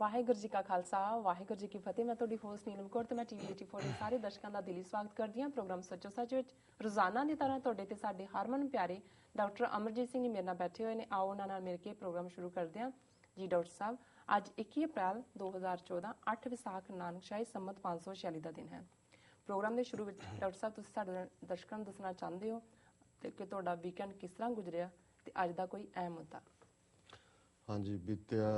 ਵਾਹਿਗੁਰੂ ਜੀ ਕਾ ਖਾਲਸਾ ਵਾਹਿਗੁਰੂ ਜੀ ਕੀ ਫਤਿਹ। ਮੈਂ ਤੁਹਾਡੀ ਹੋਸਟ ਨੀਲਮ ਕੌਰ ਤੇ ਮੈਂ ਟੀਵੀ 84 ਦੇ ਸਾਰੇ ਦਰਸ਼ਕਾਂ ਦਾ ਦਿਲੀ ਸਵਾਗਤ ਕਰਦੀ ਹਾਂ ਪ੍ਰੋਗਰਾਮ ਸੱਚੋ ਸੱਚ ਵਿੱਚ। ਰੋਜ਼ਾਨਾ ਦੀ ਤਰ੍ਹਾਂ ਤੁਹਾਡੇ ਤੇ ਸਾਡੇ ਹਰਮਨ ਪਿਆਰੇ ਡਾਕਟਰ ਅਮਰਜੀਤ ਸਿੰਘ ਜੀ ਮੇਰੇ ਨਾਲ ਬੈਠੇ ਹੋਏ ਨੇ। ਆਓ ਉਹਨਾਂ ਨਾਲ ਮਿਲ ਕੇ ਪ੍ਰੋਗਰਾਮ ਸ਼ੁਰੂ ਕਰਦੇ ਹਾਂ। ਜੀ ਡਾਕਟਰ ਸਾਹਿਬ, ਅੱਜ 21 ਅਪ੍ਰੈਲ 2014 8 ਵਿਸਾਖ ਨਾਨਕਸ਼ਾਹੀ ਸੰਮਤ 546 ਦਾ ਦਿਨ ਹੈ। ਪ੍ਰੋਗਰਾਮ ਦੇ ਸ਼ੁਰੂ ਵਿੱਚ ਡਾਕਟਰ ਸਾਹਿਬ ਤੁਸੀਂ ਸਾਡੇ ਦਰਸ਼ਕਾਂ ਨੂੰ ਦੱਸਣਾ ਚਾਹੁੰਦੇ ਹੋ ਤੇ ਕਿ ਤੁਹਾਡਾ ਵੀਕਐਂਡ ਕਿਸ ਤਰ੍ਹਾਂ ਗੁਜ਼ਰਿਆ ਤੇ ਅੱਜ ਦਾ ਕੋਈ ਅਹਿਮ ਮੁੱਦਾ। ਹਾਂਜੀ, ਬੀਤਿਆ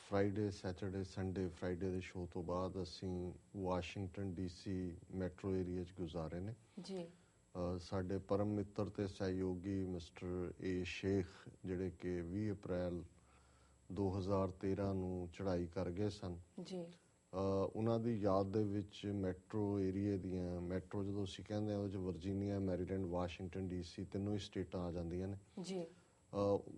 ਫਰਾਈਡੇ, ਸੈਟਰਡੇ, ਸੰਡੇ, ਫਰਾਈਡੇ ਦੇ ਸ਼ੋਅ ਤੋਂ ਬਾਅਦ ਅਸੀਂ ਵਾਸ਼ਿੰਗਟਨ DC ਮੈਟਰੋ ਏਰੀਆ 'ਚ ਗੁਜ਼ਾਰੇ ਨੇ ਜੀ। ਸਾਡੇ ਪਰਮ ਮਿੱਤਰ ਤੇ ਸਹਿਯੋਗੀ ਮਿਸਟਰ ਏ ਸ਼ੇਖ ਜਿਹੜੇ ਕਿ 20 ਅਪ੍ਰੈਲ 2013 ਨੂੰ ਚੜ੍ਹਾਈ ਕਰ ਗਏ ਸਨ ਜੀ। ਉਹਨਾਂ ਦੀ ਯਾਦ ਦੇ ਵਿੱਚ ਮੈਟਰੋ ਏਰੀਏ ਦੀਆਂ, ਮੈਟਰੋ ਜਦੋਂ ਅਸੀਂ ਕਹਿੰਦੇ ਹਾਂ ਉਹ 'ਚ ਵਰਜੀਨੀਆ, ਮੈਰੀਲੈਂਡ, ਵਾਸ਼ਿੰਗਟਨ DC ਤਿੰਨੋਂ ਹੀ ਸਟੇਟਾਂ ਆ ਜਾਂਦੀਆਂ ਨੇ ਜੀ।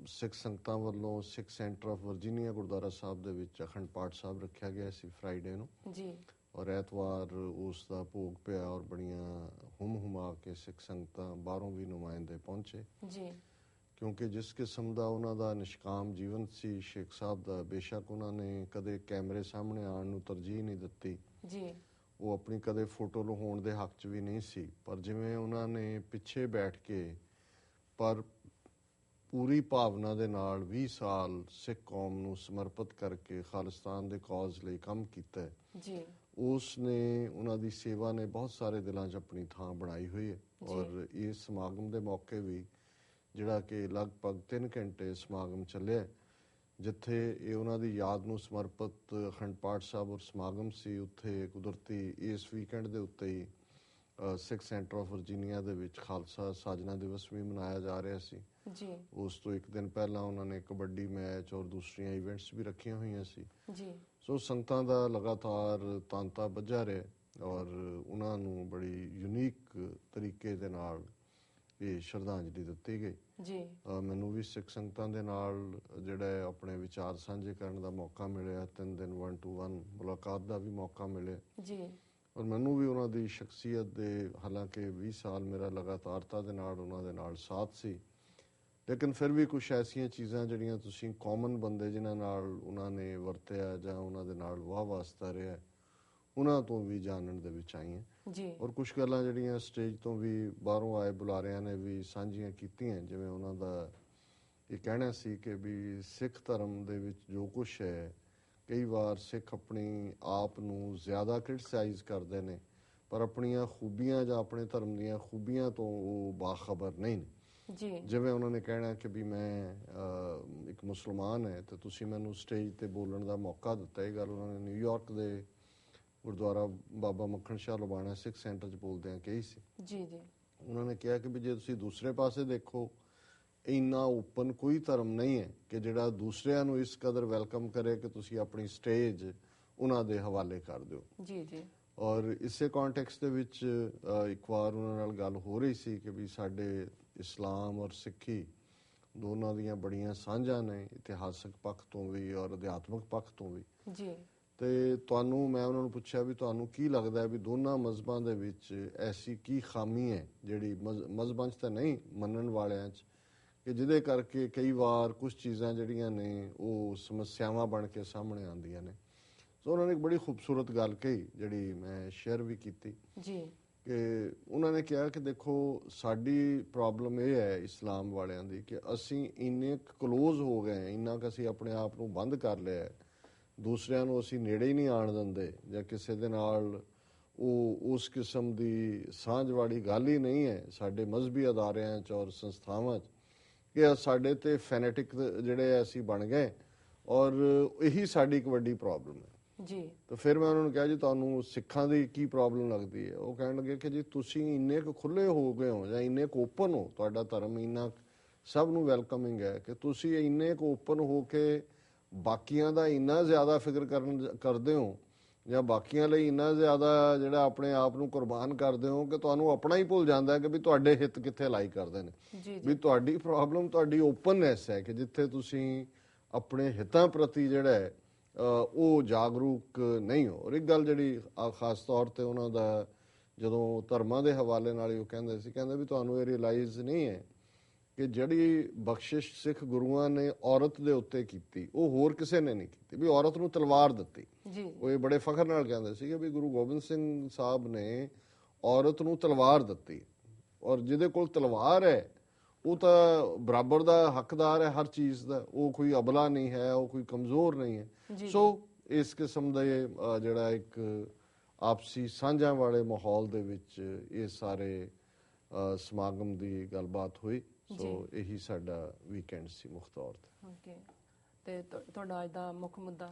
ਸਿੱਖ ਸੰਗਤਾਂ ਵੱਲੋਂ ਸਿੱਖ ਸੈਂਟਰ ਆਫ ਵਰਜੀਨੀਆ ਗੁਰਦੁਆਰਾ ਸਾਹਿਬ ਦੇ ਵਿੱਚ ਅਖੰਡ ਪਾਠ ਸਾਹਿਬ ਰੱਖਿਆ ਗਿਆ ਸੀ ਫਰਾਈਡੇ ਨੂੰ ਜੀ। ਔਰ ਐਤਵਾਰ ਉਸ ਦਾ ਭੋਗ ਪਿਆ ਔਰ ਬੜੀਆਂ ਹੁਮਾ ਕੇ ਸਿੱਖ ਸੰਗਤਾਂ ਬਾਹਰੋਂ ਵੀ ਨੁਮਾਇੰਦੇ ਪਹੁੰਚੇ ਜੀ। ਕਿਉਂਕਿ ਜਿਸ ਕਿਸਮ ਦਾ ਉਹਨਾਂ ਦਾ ਨਿਸ਼ਕਾਮ ਜੀਵਨ ਸੀ ਸ਼ੇਖ ਸਾਹਿਬ ਦਾ, ਬੇਸ਼ੱਕ ਉਹਨਾਂ ਨੇ ਕਦੇ ਕੈਮਰੇ ਸਾਹਮਣੇ ਆਉਣ ਨੂੰ ਤਰਜੀਹ ਨਹੀਂ ਦਿੱਤੀ ਜੀ, ਉਹ ਆਪਣੀ ਕਦੇ ਫੋਟੋ ਲਹਾਉਣ ਦੇ ਹੱਕ 'ਚ ਵੀ ਨਹੀਂ ਸੀ, ਪਰ ਜਿਵੇਂ ਉਹਨਾਂ ਨੇ ਪਿੱਛੇ ਬੈਠ ਕੇ ਪਰ ਪੂਰੀ ਭਾਵਨਾ ਦੇ ਨਾਲ 20 ਸਾਲ ਸਿੱਖ ਕੌਮ ਨੂੰ ਸਮਰਪਿਤ ਕਰਕੇ ਖਾਲਿਸਤਾਨ ਦੇ ਕੌਜ਼ ਲਈ ਕੰਮ ਕੀਤਾ ਜੀ, ਉਸ ਨੇ ਉਹਨਾਂ ਦੀ ਸੇਵਾ ਨੇ ਬਹੁਤ ਸਾਰੇ ਦਿਲਾਂ 'ਚ ਆਪਣੀ ਥਾਂ ਬਣਾਈ ਹੋਈ ਹੈ। ਔਰ ਇਸ ਸਮਾਗਮ ਦੇ ਮੌਕੇ ਵੀ ਜਿਹੜਾ ਕਿ ਲਗਭਗ 3 ਘੰਟੇ ਸਮਾਗਮ ਚੱਲਿਆ, ਜਿੱਥੇ ਇਹ ਉਹਨਾਂ ਦੀ ਯਾਦ ਨੂੰ ਸਮਰਪਿਤ ਅਖੰਡ ਪਾਠ ਸਾਹਿਬ ਔਰ ਸਮਾਗਮ ਸੀ, ਉੱਥੇ ਕੁਦਰਤੀ ਇਸ ਵੀਕਐਂਡ ਦੇ ਉੱਤੇ ਹੀ ਸਿੱਖ ਸੈਂਟਰ ਆਫ ਵਰਜੀਨੀਆ ਦੇ ਵਿੱਚ ਖਾਲਸਾ ਸਾਜਨਾ ਦਿਵਸ ਵੀ ਮਨਾਇਆ ਜਾ ਰਿਹਾ ਸੀ ਜੀ। ਉਸ ਤੋਂ ਇੱਕ ਦਿਨ ਪਹਿਲਾਂ ਉਹਨਾਂ ਨੇ ਕਬੱਡੀ ਮੈਚ ਔਰ ਦੂਸਰੀਆਂ ਇਵੈਂਟਸ ਵੀ ਰੱਖੀਆਂ ਹੋਈਆਂ ਸੀ ਜੀ। ਸੋ ਸੰਗਤਾਂ ਦਾ ਲਗਾਤਾਰ ਤਾਂਤਾ ਵੱਜਾ ਰਿਹਾ ਔਰ ਉਹਨਾਂ ਨੂੰ ਬੜੀ ਯੂਨੀਕ ਤਰੀਕੇ ਦੇ ਨਾਲ ਇਹ ਸ਼ਰਧਾਂਜਲੀ ਦਿੱਤੀ ਗਈ ਜੀ। ਮੈਨੂੰ ਵੀ ਸਿੱਖ ਸੰਗਤਾਂ ਦੇ ਨਾਲ ਜਿਹੜਾ ਆਪਣੇ ਵਿਚਾਰ ਸਾਂਝੇ ਕਰਨ ਦਾ ਮੌਕਾ ਮਿਲਿਆ, 3 ਦਿਨ 1-to-1 ਮੁਲਾਕਾਤ ਦਾ ਵੀ ਮੌਕਾ ਮਿਲਿਆ ਜੀ। ਔਰ ਮੈਨੂੰ ਵੀ ਉਹਨਾਂ ਦੀ ਸ਼ਖਸੀਅਤ ਦੇ, ਹਾਲਾਂਕਿ 20 ਸਾਲ ਮੇਰਾ ਲਗਾਤਾਰਤਾ ਦੇ ਨਾਲ ਉਹਨਾਂ ਦੇ ਨਾਲ ਸਾਥ ਸੀ, ਲੇਕਿਨ ਫਿਰ ਵੀ ਕੁਛ ਐਸੀਆਂ ਚੀਜ਼ਾਂ ਜਿਹੜੀਆਂ ਤੁਸੀਂ ਕਾਮਨ ਬੰਦੇ ਜਿਨ੍ਹਾਂ ਨਾਲ ਉਹਨਾਂ ਨੇ ਵਰਤਿਆ ਜਾਂ ਉਹਨਾਂ ਦੇ ਨਾਲ ਵਾਹ ਵਾਸਤਾ ਰਿਹਾ, ਉਹਨਾਂ ਤੋਂ ਵੀ ਜਾਣਨ ਦੇ ਵਿੱਚ ਆਈਆਂ ਜੀ। ਔਰ ਕੁਛ ਗੱਲਾਂ ਜਿਹੜੀਆਂ ਸਟੇਜ ਤੋਂ ਵੀ ਬਾਹਰੋਂ ਆਏ ਬੁਲਾਰਿਆਂ ਨੇ ਵੀ ਸਾਂਝੀਆਂ ਕੀਤੀਆਂ, ਜਿਵੇਂ ਉਹਨਾਂ ਦਾ ਇਹ ਕਹਿਣਾ ਸੀ ਕਿ ਵੀ ਸਿੱਖ ਧਰਮ ਦੇ ਵਿੱਚ ਜੋ ਕੁਛ ਹੈ, ਕਈ ਵਾਰ ਸਿੱਖ ਆਪਣੀ ਆਪ ਨੂੰ ਜ਼ਿਆਦਾ ਕ੍ਰਿਟਿਸਾਈਜ਼ ਕਰਦੇ ਨੇ ਪਰ ਆਪਣੀਆਂ ਖੂਬੀਆਂ ਜਾਂ ਆਪਣੇ ਧਰਮ ਦੀਆਂ ਖੂਬੀਆਂ ਤੋਂ ਉਹ ਬਾਖਬਰ ਨਹੀਂ ਨੇ ਜੀ। ਜਿਵੇਂ ਉਹਨਾਂ ਨੇ ਕਹਿਣਾ ਕਿ ਵੀ ਮੈਂ ਇੱਕ ਮੁਸਲਮਾਨ ਹੈ ਤੇ ਤੁਸੀਂ ਮੈਨੂੰ ਸਟੇਜ ਤੇ ਬੋਲਣ ਦਾ ਮੌਕਾ ਦਿੱਤਾ। ਇਹ ਗੱਲ ਉਹਨਾਂ ਨੇ ਨਿਊਯਾਰਕ ਦੇ ਗੁਰਦੁਆਰਾ ਬਾਬਾ ਮੱਖਣ ਸ਼ਾਹ ਲੁਬਾਣਾ ਸਿੱਖ ਸੈਂਟਰ 'ਚ ਬੋਲਦਿਆਂ ਕਹੀ ਸੀ ਜੀ ਜੀ। ਉਹਨਾਂ ਨੇ ਕਿਹਾ ਕਿ ਵੀ ਜੇ ਤੁਸੀਂ ਦੂਸਰੇ ਪਾਸੇ ਦੇਖੋ, ਇੰਨਾ ਓਪਨ ਕੋਈ ਧਰਮ ਨਹੀਂ ਹੈ ਕਿ ਜਿਹੜਾ ਦੂਸਰਿਆਂ ਨੂੰ ਇਸ ਕਦਰ ਵੈਲਕਮ ਕਰੇ ਕਿ ਤੁਸੀਂ ਆਪਣੀ ਸਟੇਜ ਉਹਨਾਂ ਦੇ ਹਵਾਲੇ ਕਰ ਦਿਓ ਜੀ ਜੀ। ਔਰ ਇਸੇ ਕੌਨਟੈਕਸਟ ਦੇ ਵਿੱਚ ਇੱਕ ਵਾਰ ਉਹਨਾਂ ਨਾਲ ਗੱਲ ਹੋ ਰਹੀ ਸੀ ਕਿ ਵੀ ਸਾਡੇ ਇਸਲਾਮ ਔਰ ਸਿੱਖੀ ਦੋਨਾਂ ਦੀਆਂ ਬੜੀਆਂ ਸਾਂਝਾਂ ਨੇ, ਇਤਿਹਾਸਕ ਪੱਖ ਤੋਂ ਵੀ ਔਰ ਅਧਿਆਤਮਿਕ ਪੱਖ ਤੋਂ ਵੀ ਜੀ। ਤੇ ਤੁਹਾਨੂੰ, ਮੈਂ ਉਹਨਾਂ ਨੂੰ ਪੁੱਛਿਆ ਵੀ ਤੁਹਾਨੂੰ ਕੀ ਲੱਗਦਾ ਵੀ ਦੋਨਾਂ ਮਜ਼ਹਬਾਂ ਦੇ ਵਿੱਚ ਐਸੀ ਕੀ ਖਾਮੀ ਹੈ ਜਿਹੜੀ ਮਜ਼ਹਬਾਂ 'ਚ ਤਾਂ ਨਹੀਂ, ਮੰਨਣ ਵਾਲਿਆਂ 'ਚ, ਕਿ ਜਿਹਦੇ ਕਰਕੇ ਕਈ ਵਾਰ ਕੁਛ ਚੀਜ਼ਾਂ ਜਿਹੜੀਆਂ ਨੇ ਉਹ ਸਮੱਸਿਆਵਾਂ ਬਣ ਕੇ ਸਾਹਮਣੇ ਆਉਂਦੀਆਂ ਨੇ। ਸੋ ਉਹਨਾਂ ਨੇ ਇੱਕ ਬੜੀ ਖੂਬਸੂਰਤ ਗੱਲ ਕਹੀ ਜਿਹੜੀ ਮੈਂ ਸ਼ੇਅਰ ਵੀ ਕੀਤੀ ਜੀ, ਕਿ ਉਹਨਾਂ ਨੇ ਕਿਹਾ ਕਿ ਦੇਖੋ ਸਾਡੀ ਪ੍ਰੋਬਲਮ ਇਹ ਹੈ ਇਸਲਾਮ ਵਾਲਿਆਂ ਦੀ ਕਿ ਅਸੀਂ ਇੰਨੇ ਕਲੋਜ਼ ਹੋ ਗਏ, ਇੰਨਾ ਕੁ ਅਸੀਂ ਆਪਣੇ ਆਪ ਨੂੰ ਬੰਦ ਕਰ ਲਿਆ, ਦੂਸਰਿਆਂ ਨੂੰ ਅਸੀਂ ਨੇੜੇ ਹੀ ਨਹੀਂ ਆਉਣ ਦਿੰਦੇ ਜਾਂ ਕਿਸੇ ਦੇ ਨਾਲ ਉਹ ਉਸ ਕਿਸਮ ਦੀ ਸਾਂਝ ਵਾਲੀ ਗੱਲ ਹੀ ਨਹੀਂ ਹੈ ਸਾਡੇ ਮਜ਼ਹਬੀ ਅਦਾਰਿਆਂ 'ਚ ਔਰ ਸੰਸਥਾਵਾਂ 'ਚ, ਕਿ ਸਾਡੇ ਤੇ ਫੈਨੇਟਿਕ ਜਿਹੜੇ ਅਸੀਂ ਬਣ ਗਏ ਔਰ ਇਹੀ ਸਾਡੀ ਇੱਕ ਵੱਡੀ ਪ੍ਰੋਬਲਮ ਹੈ ਜੀ। ਤਾਂ ਫਿਰ ਮੈਂ ਉਹਨਾਂ ਨੂੰ ਕਿਹਾ ਜੀ ਤੁਹਾਨੂੰ ਸਿੱਖਾਂ ਦੀ ਕੀ ਪ੍ਰੋਬਲਮ ਲੱਗਦੀ ਹੈ? ਉਹ ਕਹਿਣ ਲੱਗੇ ਕਿ ਜੀ ਤੁਸੀਂ ਇੰਨੇ ਕੁ ਖੁੱਲੇ ਹੋ ਗਏ ਹੋ ਜਾਂ ਇੰਨੇ ਕੁ ਓਪਨ ਹੋ, ਤੁਹਾਡਾ ਧਰਮ ਇੰਨਾ ਸਭ ਨੂੰ ਵੈਲਕਮਿੰਗ ਹੈ ਕਿ ਤੁਸੀਂ ਇੰਨੇ ਕੁ ਓਪਨ ਹੋ ਕੇ ਬਾਕੀਆਂ ਦਾ ਇੰਨਾ ਜ਼ਿਆਦਾ ਫਿਕਰ ਕਰਦੇ ਹੋ ਜਾਂ ਬਾਕੀਆਂ ਲਈ ਇੰਨਾ ਜ਼ਿਆਦਾ ਜਿਹੜਾ ਆਪਣੇ ਆਪ ਨੂੰ ਕੁਰਬਾਨ ਕਰਦੇ ਹੋ ਕਿ ਤੁਹਾਨੂੰ ਆਪਣਾ ਹੀ ਭੁੱਲ ਜਾਂਦਾ ਕਿ ਵੀ ਤੁਹਾਡੇ ਹਿੱਤ ਕਿੱਥੇ ਲਾਈ ਕਰਦੇ ਨੇ। ਵੀ ਤੁਹਾਡੀ ਪ੍ਰੋਬਲਮ ਤੁਹਾਡੀ ਓਪਨਨੈਸ ਹੈ ਕਿ ਜਿੱਥੇ ਤੁਸੀਂ ਆਪਣੇ ਹਿੱਤਾਂ ਪ੍ਰਤੀ ਜਿਹੜਾ ਹੈ ਉਹ ਜਾਗਰੂਕ ਨਹੀਂ ਹੋ। ਔਰ ਇੱਕ ਗੱਲ ਜਿਹੜੀ ਖਾਸ ਤੌਰ ਤੇ ਉਹਨਾਂ ਦਾ ਜਦੋਂ ਧਰਮਾਂ ਦੇ ਹਵਾਲੇ ਨਾਲ ਹੀ ਉਹ ਕਹਿੰਦੇ ਸੀ, ਕਹਿੰਦੇ ਵੀ ਤੁਹਾਨੂੰ ਇਹ ਰਿਅਲਾਈਜ਼ ਨਹੀਂ ਹੈ ਕਿ ਜਿਹੜੀ ਬਖਸ਼ਿਸ਼ ਸਿੱਖ ਗੁਰੂਆਂ ਨੇ ਔਰਤ ਦੇ ਉੱਤੇ ਕੀਤੀ ਉਹ ਹੋਰ ਕਿਸੇ ਨੇ ਨਹੀਂ ਕੀਤੀ, ਵੀ ਔਰਤ ਨੂੰ ਤਲਵਾਰ ਦਿੱਤੀ। ਉਹ ਇਹ ਬੜੇ ਫਖਰ ਨਾਲ ਕਹਿੰਦੇ ਸੀਗੇ ਵੀ ਗੁਰੂ ਗੋਬਿੰਦ ਸਿੰਘ ਸਾਹਿਬ ਨੇ ਔਰਤ ਨੂੰ ਤਲਵਾਰ ਦਿੱਤੀ, ਔਰ ਜਿਹਦੇ ਕੋਲ ਤਲਵਾਰ ਹੈ ਉਹ ਤਾਂ ਬਰਾਬਰ ਦਾ ਹੱਕਦਾਰ ਹੈ ਹਰ ਚੀਜ਼ ਦਾ, ਉਹ ਕੋਈ ਅਬਲਾ ਨਹੀਂ ਹੈ, ਉਹ ਕੋਈ ਕਮਜ਼ੋਰ ਨਹੀਂ ਹੈ। ਸੋ ਇਸ ਕਿਸਮ ਦਾ ਜਿਹੜਾ ਇੱਕ ਆਪਸੀ ਸਾਂਝਾਂ ਵਾਲੇ ਮਾਹੌਲ ਦੇ ਵਿੱਚ ਇਹ ਸਾਰੇ ਸਮਾਗਮ ਦੀ ਗੱਲਬਾਤ ਹੋਈ। ਸੋ ਇਹੀ ਸਾਡਾ ਵੀਕਐਂਡ ਸੀ ਮੁੱਖ ਤੌਰ ਤੇ। ਤੇ ਤੁਹਾਡਾ ਅੱਜ ਦਾ ਮੁੱਖ ਮੁੱਦਾ?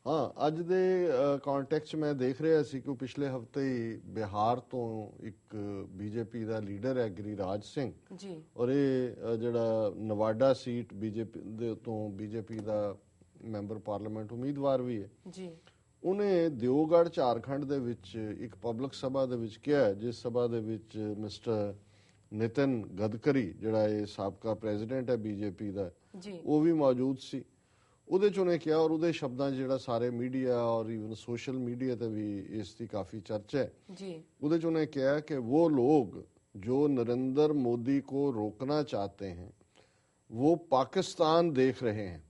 ਹਾਂ, ਅੱਜ ਦੇ ਕੰਟੈਕਸਟ ਮੈਂ ਦੇਖ ਰਿਹਾ ਸੀ ਕਿ ਪਿਛਲੇ ਹਫਤੇ ਹੀ ਬਿਹਾਰ ਤੋਂ ਇੱਕ ਬੀਜੇਪੀ ਦਾ ਲੀਡਰ ਹੈ ਗਿਰੀਰਾਜ ਸਿੰਘ ਜੀ, ਔਰ ਇਹ ਜਿਹੜਾ ਨਵਾਡਾ ਸੀਟ ਬੀਜੇਪੀ ਦੇ ਤੋਂ ਬੀਜੇਪੀ ਦਾ ਮੈਂਬਰ ਪਾਰਲੀਮੈਂਟ ਉਮੀਦਵਾਰ ਵੀ ਹੈ ਜੀ, ਉਹਨੇ ਦਿਓਗੜ੍ਹ ਝਾਰਖੰਡ ਦੇ ਵਿੱਚ ਇੱਕ ਪਬਲਿਕ ਸਭਾ ਦੇ ਵਿੱਚ ਕਿਹਾ, ਜਿਸ ਸਭਾ ਦੇ ਵਿੱਚ ਮਿਸਟਰ ਨਿਤਿਨ ਗਡਕਰੀ ਜਿਹੜਾ ਇਹ ਸਾਬਕਾ ਪ੍ਰੈਜ਼ੀਡੈਂਟ ਹੈ ਬੀਜੇਪੀ ਦਾ ਉਹ ਵੀ ਮੌਜੂਦ ਸੀ। ਉਹਦੇ ਚ ਉਹਨੇ ਕਿਹਾ, ਔਰ ਉਹਦੇ ਸ਼ਬਦਾਂ 'ਚ ਜਿਹੜਾ ਸਾਰੇ ਮੀਡੀਆ ਔਰ ਈਵਨ ਸੋਸ਼ਲ ਮੀਡੀਆ ਤੇ ਵੀ ਇਸ ਦੀ ਕਾਫੀ ਚਰਚਾ ਹੈ ਜੀ, ਉਹਦੇ ਚ ਉਹਨੇ ਕਿਹਾ ਕਿ वो लोग जो नरेंद्र मोदी को रोकना चाहते हैं वो पाकिस्तान देख रहे हैं।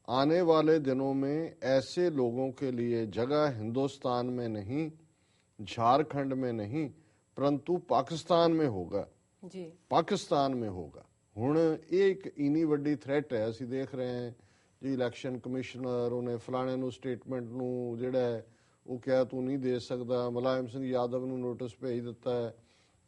आने वाले दिनों में ऐसे लोगों के लिए जगह हिंदुस्तान में नहीं, झारखंड में नहीं, परंतु पाकिस्तान में होगा जी, पाकिस्तान में होगा। हुण एक इन्नी वड्डी थ्रेट है, ਅਸੀਂ देख रहे हैं जी इलैक्शन कमिश्नर ਉਹਨੇ ਫਲਾਣੇ ਨੂੰ ਸਟੇਟਮੈਂਟ ਨੂੰ ਜਿਹੜਾ ਉਹ ਕਿਹਾ ਤੂੰ ਨਹੀਂ ਦੇ ਸਕਦਾ, ਮੁਲਾਇਮ ਸਿੰਘ ਯਾਦਵ ਨੂੰ ਨੋਟਿਸ ਭੇਜ ਦਿੱਤਾ ਹੈ,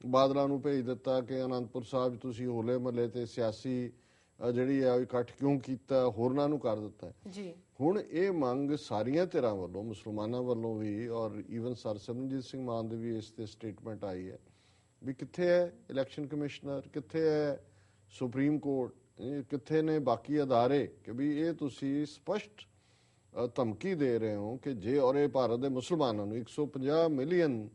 ਬਾਦਲਾਂ ਨੂੰ ਭੇਜ ਦਿੱਤਾ ਕਿ ਅਨੰਦਪੁਰ ਸਾਹਿਬ ਤੁਸੀਂ ਹੋਲੇ ਮਹੱਲੇ ਤੇ ਸਿਆਸੀ ਜਿਹੜੀ ਹੈ ਇਕੱਠ ਕਿਉਂ ਕੀਤਾ, ਹੋਰਨਾਂ ਨੂੰ ਕਰ ਦਿੱਤਾ ਜੀ। ਹੁਣ ਇਹ ਮੰਗ ਸਾਰੀਆਂ ਧਿਰਾਂ ਵੱਲੋਂ, ਮੁਸਲਮਾਨਾਂ ਵੱਲੋਂ ਵੀ ਔਰ ਈਵਨ ਸਰ ਸਿਮਰਨਜੀਤ ਸਿੰਘ ਮਾਨ ਦੀ ਵੀ ਇਸ ਤੇ ਸਟੇਟਮੈਂਟ ਆਈ ਹੈ ਵੀ ਕਿੱਥੇ ਹੈ ਇਲੈਕਸ਼ਨ ਕਮਿਸ਼ਨਰ, ਕਿੱਥੇ ਹੈ ਸੁਪਰੀਮ ਕੋਰਟ, ਕਿੱਥੇ ਨੇ ਬਾਕੀ ਅਦਾਰੇ, ਕਿ ਵੀ ਇਹ ਤੁਸੀਂ ਸਪਸ਼ਟ ਧਮਕੀ ਦੇ ਰਹੇ ਹੋ ਕਿ ਜੇ ਔਰ ਇਹ ਭਾਰਤ ਦੇ ਮੁਸਲਮਾਨਾਂ ਨੂੰ 150 ਮਿਲੀਅਨ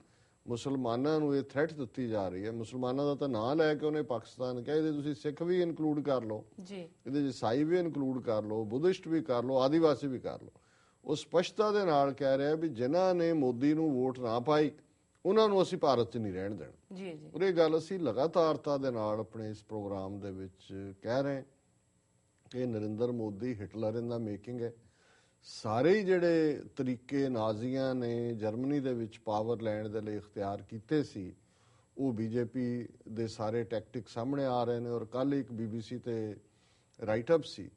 ਮੁਸਲਮਾਨਾਂ ਨੂੰ ਇਹ ਥ੍ਰੈਟ ਦਿੱਤੀ ਜਾ ਰਹੀ ਹੈ। ਮੁਸਲਮਾਨਾਂ ਦਾ ਤਾਂ ਨਾਂ ਲੈ ਕੇ ਉਹਨੇ ਪਾਕਿਸਤਾਨ ਕਿਹਾ, ਇਹਦੇ ਤੁਸੀਂ ਸਿੱਖ ਵੀ ਇਨਕਲੂਡ ਕਰ ਲਓ ਜੀ, ਇਹਦੇ ਚ ਈਸਾਈ ਵੀ ਇਨਕਲੂਡ ਕਰ ਲਓ, ਬੁੱਧਿਸਟ ਵੀ ਕਰ ਲਓ, ਆਦੀਵਾਸੀ ਵੀ ਕਰ ਲਓ। ਉਹ ਸਪਸ਼ਟਤਾ ਦੇ ਨਾਲ ਕਹਿ ਰਿਹਾ ਵੀ ਜਿਨ੍ਹਾਂ ਨੇ ਮੋਦੀ ਨੂੰ ਵੋਟ ਨਾ ਪਾਈ ਉਹਨਾਂ ਨੂੰ ਅਸੀਂ ਭਾਰਤ 'ਚ ਨਹੀਂ ਰਹਿਣ ਦੇਣਾ ਜੀ ਜੀ। ਔਰ ਇਹ ਗੱਲ ਅਸੀਂ ਲਗਾਤਾਰਤਾ ਦੇ ਨਾਲ ਆਪਣੇ ਇਸ ਪ੍ਰੋਗਰਾਮ ਦੇ ਵਿੱਚ ਕਹਿ ਰਹੇ ਕਿ ਨਰਿੰਦਰ ਮੋਦੀ ਹਿਟਲਰ ਇਨ ਦਾ ਮੇਕਿੰਗ ਹੈ। ਸਾਰੇ ਹੀ ਜਿਹੜੇ ਤਰੀਕੇ ਨਾਜ਼ੀਆਂ ਨੇ ਜਰਮਨੀ ਦੇ ਵਿੱਚ ਪਾਵਰ ਲੈਣ ਦੇ ਲਈ ਇਖਤਿਆਰ ਕੀਤੇ ਸੀ ਉਹ ਬੀਜੇਪੀ ਦੇ ਸਾਰੇ ਟੈਕਟਿਕ ਸਾਹਮਣੇ ਆ ਰਹੇ ਨੇ। ਔਰ ਕੱਲ ਇੱਕ BBC ਤੇ ਰਾਈਟ ਅਪ ਸੀ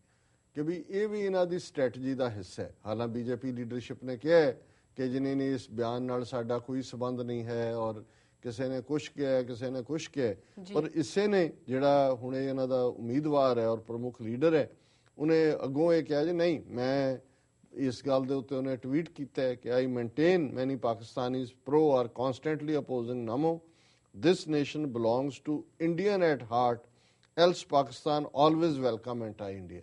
ਕਿ ਵੀ ਇਹ ਵੀ ਇਹਨਾਂ ਦੀ ਸਟ੍ਰੈਟਜੀ ਦਾ ਹਿੱਸਾ ਹੈ। ਹਾਲਾਂ ਬੀਜੇਪੀ ਲੀਡਰਸ਼ਿਪ ਨੇ ਕਿਹਾ ਕਿ ਜਿਨੇ ਨੇ ਇਸ ਬਿਆਨ ਨਾਲ ਸਾਡਾ ਕੋਈ ਸਬੰਧ ਨਹੀਂ ਹੈ ਔਰ ਕਿਸੇ ਨੇ ਕੁਛ ਕਿਹਾ, ਕਿਸੇ ਨੇ ਕੁਛ ਕਿਹਾ, ਪਰ ਇਸੇ ਨੇ ਜਿਹੜਾ ਹੁਣ ਇਹਨਾਂ ਦਾ ਉਮੀਦਵਾਰ ਹੈ ਔਰ ਪ੍ਰਮੁੱਖ ਲੀਡਰ ਹੈ ਉਹਨੇ ਅੱਗੋਂ ਇਹ ਕਿਹਾ ਜੀ ਨਹੀਂ, ਮੈਂ ਇਸ ਗੱਲ ਦੇ ਉੱਤੇ ਉਹਨੇ ਟਵੀਟ ਕੀਤਾ ਹੈ ਕਿ I maintain many Pakistanis pro are constantly opposing NaMo, this nation belongs to Indian at heart, else Pakistan always welcome anti India.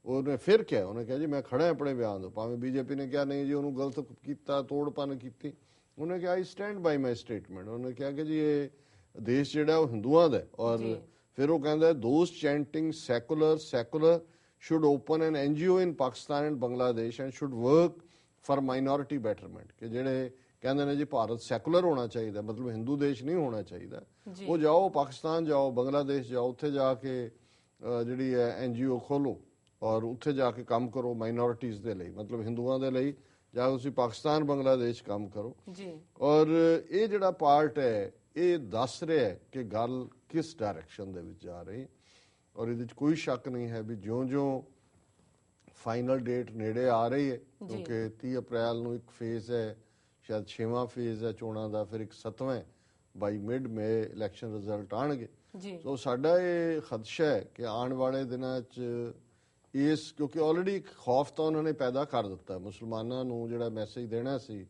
ਉਹਨੇ ਫਿਰ ਕਿਹਾ, ਉਹਨੇ ਕਿਹਾ ਜੀ ਮੈਂ ਖੜਾ ਆਪਣੇ ਬਿਆਨ ਤੋਂ, ਭਾਵੇਂ ਬੀਜੇਪੀ ਨੇ ਕਿਹਾ ਨਹੀਂ ਜੀ ਉਹਨੂੰ ਗਲਤ ਕੀਤਾ, ਤੋੜਪਨ ਕੀਤੀ, ਉਹਨੇ ਕਿਹਾ ਆਈ ਸਟੈਂਡ ਬਾਈ ਮਾਈ ਸਟੇਟਮੈਂਟ। ਉਹਨੇ ਕਿਹਾ ਕਿ ਜੀ ਇਹ ਦੇਸ਼ ਜਿਹੜਾ ਉਹ ਹਿੰਦੂਆਂ ਦਾ ਔਰ ਫਿਰ ਉਹ ਕਹਿੰਦਾ those chanting secular should open an NGO in Pakistan and Bangladesh and should work for minority betterment। ਕਿ ਜਿਹੜੇ ਕਹਿੰਦੇ ਨੇ ਜੀ ਭਾਰਤ ਸੈਕੂਲਰ ਹੋਣਾ ਚਾਹੀਦਾ, ਮਤਲਬ ਹਿੰਦੂ ਦੇਸ਼ ਨਹੀਂ ਹੋਣਾ ਚਾਹੀਦਾ, ਉਹ ਜਾਓ ਪਾਕਿਸਤਾਨ ਜਾਓ, ਬੰਗਲਾਦੇਸ਼ ਜਾਓ, ਉੱਥੇ ਜਾ ਕੇ ਜਿਹੜੀ ਹੈ NGO ਖੋਲੋ ਔਰ ਉੱਥੇ ਜਾ ਕੇ ਕੰਮ ਕਰੋ ਮਾਈਨੋਰਿਟੀਜ਼ ਦੇ ਲਈ, ਮਤਲਬ ਹਿੰਦੂਆਂ ਦੇ ਲਈ ਜਾਂ ਤੁਸੀਂ ਪਾਕਿਸਤਾਨ ਬੰਗਲਾਦੇਸ਼ ਕੰਮ ਕਰੋ ਜੀ। ਔਰ ਇਹ ਜਿਹੜਾ ਪਾਰਟ ਹੈ ਇਹ ਦੱਸ ਰਿਹਾ ਹੈ ਕਿ ਗੱਲ ਕਿਸ ਡਾਇਰੈਕਸ਼ਨ ਦੇ ਵਿੱਚ ਜਾ ਰਹੀ। ਔਰ ਇਹਦੇ 'ਚ ਕੋਈ ਸ਼ੱਕ ਨਹੀਂ ਹੈ ਵੀ ਜਿਉਂ-ਜਿਉਂ ਫਾਈਨਲ ਡੇਟ ਨੇੜੇ ਆ ਰਹੀ ਹੈ, ਕਿਉਂਕਿ 30 ਅਪ੍ਰੈਲ ਨੂੰ ਇੱਕ ਫੇਜ਼ ਹੈ, ਸ਼ਾਇਦ 6ਵਾਂ ਫੇਜ਼ ਹੈ ਚੋਣਾਂ ਦਾ, ਫਿਰ ਇੱਕ 7ਵਾਂ ਬਾਈ ਮਿਡ ਮੇ ਇਲੈਕਸ਼ਨ ਰਿਜ਼ਲਟ ਆਉਣਗੇ। ਸੋ ਸਾਡਾ ਇਹ ਖਦਸ਼ਾ ਹੈ ਕਿ ਆਉਣ ਵਾਲੇ ਦਿਨਾਂ 'ਚ ਇਸ, ਕਿਉਂਕਿ ਆਲਰੇਡੀ ਇੱਕ ਖੌਫ ਤਾਂ ਉਹਨਾਂ ਨੇ ਪੈਦਾ ਕਰ ਦਿੱਤਾ ਮੁਸਲਮਾਨਾਂ ਨੂੰ ਜਿਹੜਾ ਮੈਸੇਜ ਦੇਣਾ ਸੀ।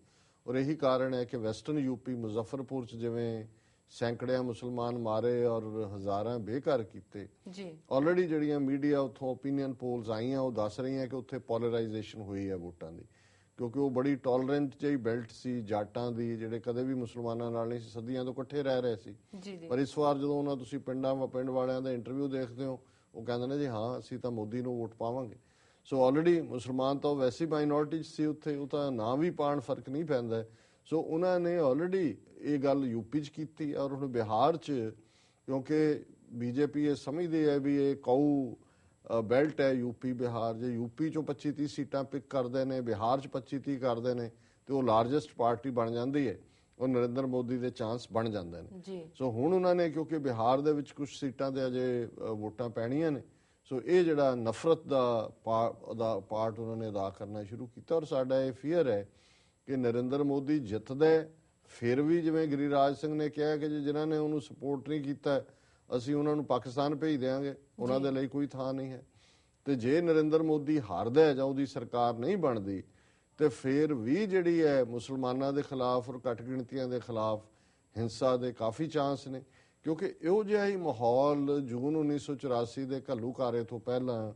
ਔਰ ਇਹੀ ਕਾਰਨ ਹੈ ਕਿ ਵੈਸਟਰਨ ਯੂਪੀ ਮੁਜ਼ੱਫਰਪੁਰ 'ਚ ਜਿਵੇਂ ਸੈਂਕੜਿਆਂ ਮੁਸਲਮਾਨ ਮਾਰੇ ਔਰ ਹਜ਼ਾਰਾਂ ਬੇਘਰ ਕੀਤੇ, ਆਲਰੇਡੀ ਜਿਹੜੀਆਂ ਮੀਡੀਆ ਉੱਥੋਂ ਓਪੀਨੀਅਨ ਪੋਲਸ ਆਈਆਂ ਉਹ ਦੱਸ ਰਹੀਆਂ ਕਿ ਉੱਥੇ ਪੋਲਰਾਈਜੇਸ਼ਨ ਹੋਈ ਹੈ ਵੋਟਾਂ ਦੀ, ਕਿਉਂਕਿ ਉਹ ਬੜੀ ਟੋਲਰੈਂਟ ਜਿਹੀ ਬੈਲਟ ਸੀ ਜਾਟਾਂ ਦੀ, ਜਿਹੜੇ ਕਦੇ ਵੀ ਮੁਸਲਮਾਨਾਂ ਨਾਲ ਨਹੀਂ ਸੀ, ਸਦੀਆਂ ਤੋਂ ਇਕੱਠੇ ਰਹਿ ਰਹੇ ਸੀ। ਪਰ ਇਸ ਵਾਰ ਜਦੋਂ ਉਹਨਾਂ ਤੁਸੀਂ ਪਿੰਡ ਵਾਲਿਆਂ ਦਾ ਇੰਟਰਵਿਊ ਦੇਖਦੇ ਹੋ ਉਹ ਕਹਿੰਦੇ ਨੇ ਜੀ ਹਾਂ ਅਸੀਂ ਤਾਂ ਮੋਦੀ ਨੂੰ ਵੋਟ ਪਾਵਾਂਗੇ। ਸੋ ਆਲਰੇਡੀ ਮੁਸਲਮਾਨ ਤਾਂ ਵੈਸੇ ਮਾਈਨੋਰਿਟੀ ਸੀ ਉੱਥੇ, ਉਹ ਤਾਂ ਨਾ ਵੀ ਪਾਉਣ ਫਰਕ ਨਹੀਂ ਪੈਂਦਾ। ਸੋ ਉਹਨਾਂ ਨੇ ਆਲਰੇਡੀ ਇਹ ਗੱਲ ਯੂਪੀ 'ਚ ਕੀਤੀ ਔਰ ਹੁਣ ਬਿਹਾਰ 'ਚ, ਕਿਉਂਕਿ ਬੀਜੇਪੀ ਇਹ ਸਮਝਦੀ ਹੈ ਵੀ ਇਹ ਕਾਊ ਬੈਲਟ ਹੈ ਯੂਪੀ ਬਿਹਾਰ, ਜੇ ਯੂਪੀ ਚੋਂ 25-30 ਸੀਟਾਂ ਪਿਕ ਕਰਦੇ ਨੇ, ਬਿਹਾਰ 'ਚ 25-30 ਕਰਦੇ ਨੇ ਤੇ ਉਹ ਲਾਰਜੈਸਟ ਪਾਰਟੀ ਬਣ ਜਾਂਦੀ ਹੈ, ਉਹ ਨਰਿੰਦਰ ਮੋਦੀ ਦੇ ਚਾਂਸ ਬਣ ਜਾਂਦੇ ਨੇ। ਸੋ ਹੁਣ ਉਹਨਾਂ ਨੇ ਕਿਉਂਕਿ ਬਿਹਾਰ ਦੇ ਵਿੱਚ ਕੁਝ ਸੀਟਾਂ ਤੇ ਅਜੇ ਵੋਟਾਂ ਪੈਣੀਆਂ ਨੇ, ਸੋ ਇਹ ਜਿਹੜਾ ਨਫ਼ਰਤ ਦਾ ਪਾਰਟ ਉਹਨਾਂ ਨੇ ਅਦਾ ਕਰਨਾ ਸ਼ੁਰੂ ਕੀਤਾ। ਔਰ ਸਾਡਾ ਇਹ ਫੀਅਰ ਹੈ ਕਿ ਨਰਿੰਦਰ ਮੋਦੀ ਜਿੱਤਦਾ ਫਿਰ ਵੀ ਜਿਵੇਂ ਗਿਰੀਰਾਜ ਸਿੰਘ ਨੇ ਕਿਹਾ ਕਿ ਜਿਨ੍ਹਾਂ ਨੇ ਉਹਨੂੰ ਸਪੋਰਟ ਨਹੀਂ ਕੀਤਾ ਅਸੀਂ ਉਹਨਾਂ ਨੂੰ ਪਾਕਿਸਤਾਨ ਭੇਜ ਦਿਆਂਗੇ, ਉਹਨਾਂ ਦੇ ਲਈ ਕੋਈ ਥਾਂ ਨਹੀਂ ਹੈ। ਤੇ ਜੇ ਨਰਿੰਦਰ ਮੋਦੀ ਹਾਰਦਾ ਜਾਂ ਉਹਦੀ ਸਰਕਾਰ ਨਹੀਂ ਬਣਦੀ ਤੇ ਫਿਰ ਵੀ ਜਿਹੜੀ ਹੈ ਮੁਸਲਮਾਨਾਂ ਦੇ ਖਿਲਾਫ ਔਰ ਘੱਟ ਗਿਣਤੀਆਂ ਦੇ ਖਿਲਾਫ ਹਿੰਸਾ ਦੇ ਕਾਫੀ ਚਾਂਸ ਨੇ, ਕਿਉਂਕਿ ਇਹੋ ਜਿਹਾ ਹੀ ਮਾਹੌਲ ਜੂਨ 1984 ਦੇ ਘੱਲੂਘਾਰੇ ਤੋਂ ਪਹਿਲਾਂ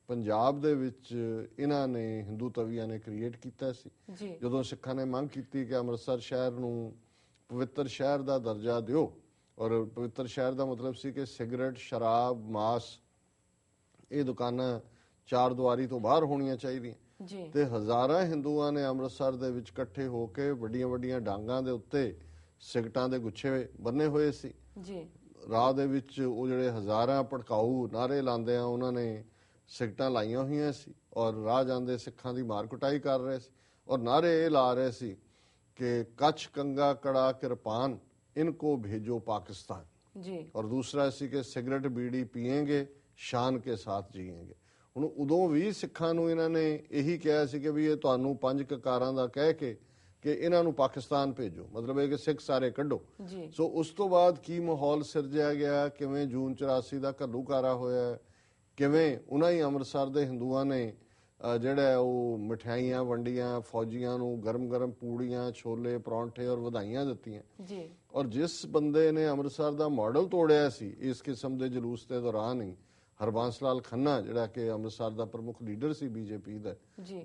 ਪੰਜਾਬ ਦੇ ਵਿੱਚ ਇਹਨਾਂ ਨੇ ਹਿੰਦੂ ਤਵੀਆਂ ਨੇ ਕ੍ਰੀਏਟ ਕੀਤਾ ਸੀ। ਜਦੋਂ ਸਿੱਖਾਂ ਨੇ ਮੰਗ ਕੀਤੀ ਕਿ ਅੰਮ੍ਰਿਤਸਰ ਸ਼ਹਿਰ ਨੂੰ ਪਵਿੱਤਰ ਸ਼ਹਿਰ ਦਾ ਦਰਜਾ ਦਿਓ, ਔਰ ਪਵਿੱਤਰ ਸ਼ਹਿਰ ਦਾ ਮਤਲਬ ਸੀ ਕਿ ਸਿਗਰਟ, ਸ਼ਰਾਬ, ਮਾਸ ਇਹ ਦੁਕਾਨਾਂ ਚਾਰ ਦੀਵਾਰੀ ਤੋਂ ਬਾਹਰ ਹੋਣੀਆਂ ਚਾਹੀਦੀਆਂ। ਤੇ ਹਜ਼ਾਰਾਂ ਹਿੰਦੂਆਂ ਨੇ ਅੰਮ੍ਰਿਤਸਰ ਦੇ ਵਿੱਚ ਇਕੱਠੇ ਹੋ ਕੇ ਵੱਡੀਆਂ ਵੱਡੀਆਂ ਡਾਂਗਾਂ ਦੇ ਉੱਤੇ ਸਿਗਰਟਾਂ ਦੇ ਗੁੱਛੇ ਬੰਨੇ ਹੋਏ ਸੀ। ਰਾਹ ਦੇ ਵਿੱਚ ਉਹ ਜਿਹੜੇ ਹਜ਼ਾਰਾਂ ਭੜਕਾਊ ਨਾਅਰੇ ਲਾਉਂਦੇ ਆ ਉਹਨਾਂ ਨੇ ਸਿਗਰਟਾਂ ਲਾਈਆਂ ਹੋਈਆਂ ਸੀ ਔਰ ਰਾਹ ਜਾਂਦੇ ਸਿੱਖਾਂ ਦੀ ਮਾਰ ਕੁਟਾਈ ਕਰ ਰਹੇ ਸੀ ਔਰ ਨਾਅਰੇ ਇਹ ਲਾ ਰਹੇ ਸੀ ਕਿ ਕੱਛ, ਕੰਗਾ, ਕੜਾ, ਕਿਰਪਾਨ इनको भेजो पाकिस्तान जी। और दूसरा सी कि सिगरेट बीड़ी पिएंगे शान के साथ जिएंगे। ਹੁਣ ਉਦੋਂ ਵੀ ਸਿੱਖਾਂ ਨੂੰ ਇਹਨਾਂ ਨੇ ਇਹੀ ਕਿਹਾ ਸੀ ਕਿ ਵੀ ਇਹ ਤੁਹਾਨੂੰ 5 ਕਕਾਰਾਂ ਦਾ ਕਹਿ ਕੇ ਕਿ ਇਹਨਾਂ ਨੂੰ ਪਾਕਿਸਤਾਨ ਭੇਜੋ, ਮਤਲਬ ਇਹ ਕਿ ਸਿੱਖ ਸਾਰੇ ਕੱਢੋ। ਸੋ ਉਸ ਤੋਂ ਬਾਅਦ ਕੀ ਮਾਹੌਲ ਸਿਰਜਿਆ ਗਿਆ, ਕਿਵੇਂ ਜੂਨ 84 ਦਾ ਘੱਲੂਘਾਰਾ ਹੋਇਆ, ਕਿਵੇਂ ਉਹਨਾਂ ਹੀ ਅੰਮ੍ਰਿਤਸਰ ਦੇ ਹਿੰਦੂਆਂ ਨੇ ਜਿਹੜਾ ਉਹ ਮਠਿਆਈਆਂ ਵੰਡੀਆਂ, ਫੌਜੀਆਂ ਨੂੰ ਗਰਮ-ਗਰਮ ਪੂੜੀਆਂ, ਛੋਲੇ, ਪਰੌਂਠੇ ਔਰ ਵਧਾਈਆਂ ਦਿੱਤੀਆਂ ਜੀ। ਔਰ ਜਿਸ ਬੰਦੇ ਨੇ ਅੰਮ੍ਰਿਤਸਰ ਦਾ ਮਾਡਲ ਤੋੜਿਆ ਸੀ ਇਸ ਕਿਸਮ ਦੇ ਜਲੂਸ ਦੇ ਦੌਰਾਨ ਹੀ, ਹਰਬੰਸ ਲਾਲ ਖੰਨਾ ਜਿਹੜਾ ਕਿ ਅੰਮ੍ਰਿਤਸਰ ਦਾ ਪ੍ਰਮੁੱਖ ਲੀਡਰ ਸੀ ਬੀਜੇਪੀ ਦਾ,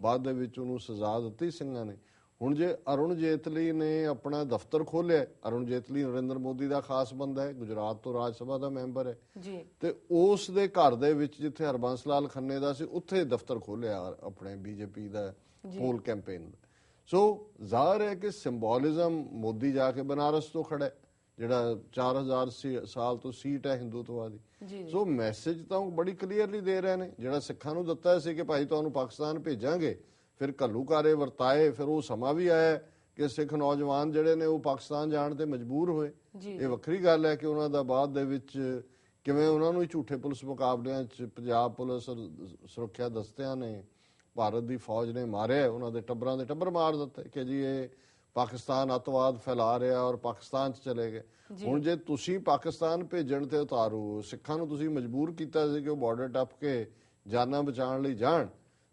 ਬਾਅਦ ਦੇ ਵਿੱਚ ਉਹਨੂੰ ਸਜ਼ਾ ਦਿੱਤੀ ਸਿੰਘਾਂ ਨੇ। ਹੁਣ ਜੇ ਅਰੁਣ ਜੇਤਲੀ ਨੇ ਆਪਣਾ ਦਫ਼ਤਰ ਖੋਲਿਆ, ਅਰੁਣ ਜੇਤਲੀ ਨਰਿੰਦਰ ਮੋਦੀ ਦਾ ਖਾਸ ਬੰਦਾ ਹੈ, ਗੁਜਰਾਤ ਤੋਂ ਰਾਜ ਸਭਾ ਦਾ ਮੈਂਬਰ ਹੈ ਤੇ ਉਸ ਦੇ ਘਰ ਦੇ ਵਿੱਚ ਜਿੱਥੇ ਹਰਬੰਸ ਲਾਲ ਖੰਨੇ ਦਾ ਸੀ ਉੱਥੇ ਦਫ਼ਤਰ ਖੋਲਿਆ ਆਪਣੇ ਬੀਜੇਪੀ ਦਾ ਪੋਲ ਕੈਂਪੇਨ ਦਾ। ਸੋ ਜ਼ਾਹਰ ਹੈ ਕਿ ਸਿੰਬੋਲਿਜ਼ਮ ਮੋਦੀ ਜਾ ਕੇ ਬਨਾਰਸ ਤੋਂ ਖੜਾ ਹੈ ਜਿਹੜਾ 4000 ਸਾਲ ਤੋਂ ਸੀਟ ਹੈ ਹਿੰਦੂਤਵਾ ਦੀ। ਸੋ ਮੈਸੇਜ ਤਾਂ ਬੜੀ ਕਲੀਅਰਲੀ ਦੇ ਰਹੇ ਨੇ, ਜਿਹੜਾ ਸਿੱਖਾਂ ਨੂੰ ਦਿੱਤਾ ਸੀ ਕਿ ਭਾਈ ਤੁਹਾਨੂੰ ਪਾਕਿਸਤਾਨ ਭੇਜਾਂਗੇ, ਫਿਰ ਘੱਲੂਘਾਰੇ ਵਰਤਾਏ, ਫਿਰ ਉਹ ਸਮਾਂ ਵੀ ਆਇਆ ਕਿ ਸਿੱਖ ਨੌਜਵਾਨ ਜਿਹੜੇ ਨੇ ਉਹ ਪਾਕਿਸਤਾਨ ਜਾਣ ਤੇ ਮਜਬੂਰ ਹੋਏ। ਇਹ ਵੱਖਰੀ ਗੱਲ ਹੈ ਕਿ ਉਹਨਾਂ ਦਾ ਬਾਅਦ ਦੇ ਵਿੱਚ ਕਿਵੇਂ ਉਹਨਾਂ ਨੂੰ ਝੂਠੇ ਪੁਲਿਸ ਮੁਕਾਬਲਿਆਂ 'ਚ ਪੰਜਾਬ ਪੁਲਿਸ ਸੁਰੱਖਿਆ ਦਸਤਿਆਂ ਨੇ, ਭਾਰਤ ਦੀ ਫੌਜ ਨੇ ਮਾਰਿਆ, ਉਹਨਾਂ ਦੇ ਟੱਬਰਾਂ ਦੇ ਟੱਬਰ ਮਾਰ ਦਿੱਤੇ ਕਿ ਜੀ ਇਹ ਪਾਕਿਸਤਾਨ ਅੱਤਵਾਦ ਫੈਲਾ ਰਿਹਾ ਔਰ ਪਾਕਿਸਤਾਨ 'ਚ ਚਲੇ ਗਏ। ਹੁਣ ਜੇ ਤੁਸੀਂ ਪਾਕਿਸਤਾਨ ਭੇਜਣ ਤੇ ਉਤਾਰੂ, ਸਿੱਖਾਂ ਨੂੰ ਤੁਸੀਂ ਮਜਬੂਰ ਕੀਤਾ ਸੀ ਕਿ ਉਹ ਬਾਰਡਰ ਟੱਪ ਕੇ ਜਾਨਾਂ ਬਚਾਉਣ ਲਈ ਜਾਣ,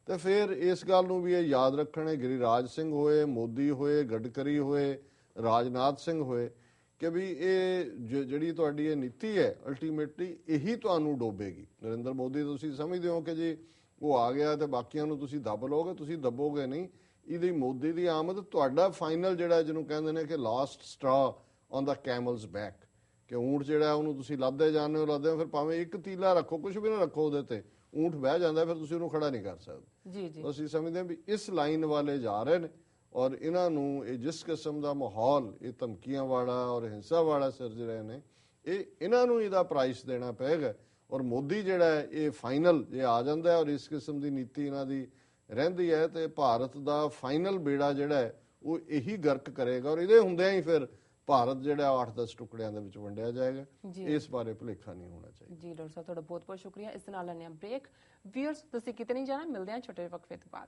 ਤੇ ਫਿਰ ਇਸ ਗੱਲ ਨੂੰ ਵੀ ਇਹ ਯਾਦ ਰੱਖਣ, ਗਿਰੀਰਾਜ ਸਿੰਘ ਹੋਏ, ਮੋਦੀ ਹੋਏ, ਗਡਕਰੀ ਹੋਏ, ਰਾਜਨਾਥ ਸਿੰਘ ਹੋਏ, ਕਿ ਵੀ ਇਹ ਜਿਹੜੀ ਤੁਹਾਡੀ ਇਹ ਨੀਤੀ ਹੈ ਅਲਟੀਮੇਟਲੀ ਇਹੀ ਤੁਹਾਨੂੰ ਡੋਬੇਗੀ। ਨਰਿੰਦਰ ਮੋਦੀ ਤੁਸੀਂ ਸਮਝਦੇ ਹੋ ਕਿ ਜੀ ਉਹ ਆ ਗਿਆ ਤੇ ਬਾਕੀਆਂ ਨੂੰ ਤੁਸੀਂ ਦੱਬ ਲਓਗੇ, ਤੁਸੀਂ ਦੱਬੋਗੇ ਨਹੀਂ। ਇਹਦੀ ਮੋਦੀ ਦੀ ਆਮਦ ਤੁਹਾਡਾ ਫਾਈਨਲ ਜਿਹੜਾ ਜਿਹਨੂੰ ਕਹਿੰਦੇ ਨੇ ਕਿ last straw on the camel's back, ਕਿ ਊਂਠ ਜਿਹੜਾ ਉਹਨੂੰ ਤੁਸੀਂ ਲੱਦਦੇ ਜਾਂਦੇ ਹੋ, ਫਿਰ ਭਾਵੇਂ ਇੱਕ ਤੀਲਾ ਰੱਖੋ, ਕੁਝ ਵੀ ਨਾ ਰੱਖੋ ਉਹਦੇ ਤੇ, ਊਂਠ ਬਹਿ ਜਾਂਦਾ, ਫਿਰ ਤੁਸੀਂ ਉਹਨੂੰ ਖੜਾ ਨਹੀਂ ਕਰ ਸਕਦੇ। ਅਸੀਂ ਸਮਝਦੇ ਹਾਂ ਵੀ ਇਸ ਲਾਈਨ ਵਾਲੇ ਜਾ ਰਹੇ ਨੇ ਔਰ ਇਹਨਾਂ ਨੂੰ ਇਹ ਜਿਸ ਕਿਸਮ ਦਾ ਮਾਹੌਲ ਇਹ ਧਮਕੀਆਂ ਵਾਲਾ ਔਰ ਹਿੰਸਾ ਵਾਲਾ ਸਿਰਜ ਰਹੇ ਨੇ, ਇਹ ਇਹਨਾਂ ਨੂੰ ਇਹਦਾ ਪ੍ਰਾਈਸ ਦੇਣਾ ਪਏਗਾ। ਔਰ ਮੋਦੀ ਜਿਹੜਾ ਇਹ ਫਾਈਨਲ ਜੇ ਆ ਜਾਂਦਾ ਔਰ ਇਸ ਕਿਸਮ ਦੀ ਨੀਤੀ ਇਹਨਾਂ ਦੀ ਰਹਿੰਦੀ ਹੈ ਤੇ ਭਾਰਤ ਦਾ ਫਾਈਨਲ ਬੇੜਾ ਜਿਹੜਾ ਹੈ ਉਹ ਇਹੀ ਗਰਕ ਕਰੇਗਾ ਔਰ ਇਹਦੇ ਹੁੰਦਿਆਂ ਹੀ ਫਿਰ ਭਾਰਤ ਜਿਹੜਾ 8-10 ਟੁਕੜਿਆਂ ਦੇ ਵਿੱਚ ਵੰਡਿਆ ਜਾਏਗਾ। ਇਸ ਬਾਰੇ ਭੁਲੇਖਾ ਨਹੀਂ ਹੋਣਾ ਚਾਹੀਦਾ। ਜੀ ਡਾਕਟਰ ਸਾਹਿਬ, ਤੁਹਾਡਾ ਬਹੁਤ ਬਹੁਤ ਸ਼ੁਕਰੀਆ। ਇਸ ਨਾਲ ਲੈਣੇ ਆ ਬ੍ਰੇਕ। ਵੀਅਰਸ ਤੁਸੀਂ ਕਿਤੇ ਨਹੀਂ ਜਾਣਾ, ਮਿਲਦੇ ਹਾਂ ਛੋਟੇ ਵਕਫੇ ਤੋਂ ਬਾਅਦ।